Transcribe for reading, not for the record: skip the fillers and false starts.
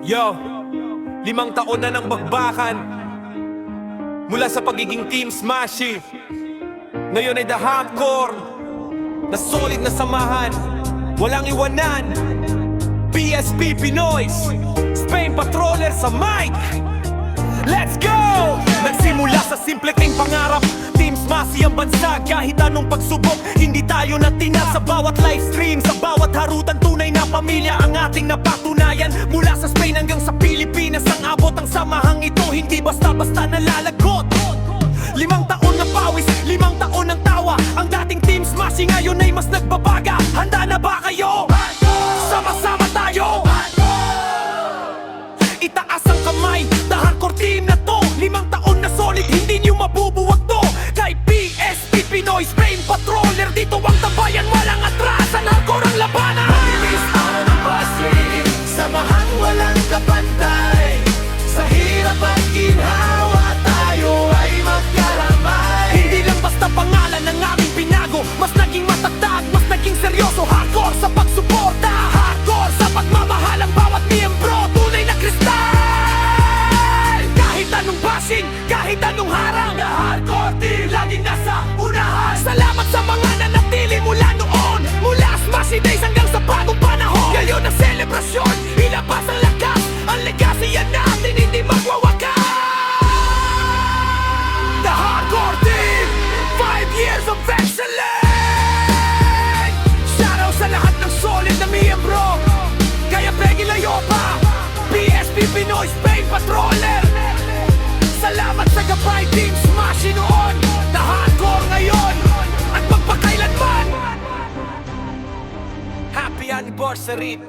Yo, 5 taon na ng bagbakan mula sa pagiging Team Smashy. Ngayon ay the hardcore na solid na samahan, walang iwanan. PSP Pinoys, Spain Patroller sa mic. Let's go! Nagsimula sa simple king pangarap, Team Smashy ang bansa. Kahit anong pagsubok, hindi tayo natinag. Sa bawat livestream, sa bawat harutan, tunay na pamilya ang ating napatunayan. Mula sa Spain hanggang sa Pilipinas, ang abot ang samahang ito, hindi basta-basta nalalagot. 5 taon na pawis, 5 taon ng tawa. Ang dating Team Smashy ngayon ay mas nagbabaga. Handa na ba kayo? Sama-sama tayo! Itaas ang kamay, the hardcore team na to. 5 taon na solid, hindi nyo mabubuwag to. Kay PSP Pinoy, Spain Patroller, dito ang tabayan, walang atrasan. Hardcore ang labanan. Mabilis ako ng pasig, samahan walang kapantay. Sa hirap at ginhawa, tayo ay magkaramay. Hindi lang basta pangalan ang aming binago, mas naging matatag, mas naging seryoso. Hardcore sa pagsuporta, hardcore sa pagmamahal ang bawat miyembro. Tunay na kristal. Kahit anong bashing, kahit anong harang, The hardcore team laging nasa unahan. salamat sa mga nanatili mula noon. Mula Smashy Days hanggang sa bagong panahon. Ngayon ang selebrasyon, ilabas ang lakas. Ang legacy yan natin, hindi magwawakas. The hardcore team, 5 years of excellence. Shoutout sa lahat ng solid na miyembro. Kaya Peggy Layopa, PSP Pinoy, Spain Patroller. Salamat sa gabay, Team Smashy noon, the hardcore ngayon, at magpakailanman. Happy anniversary!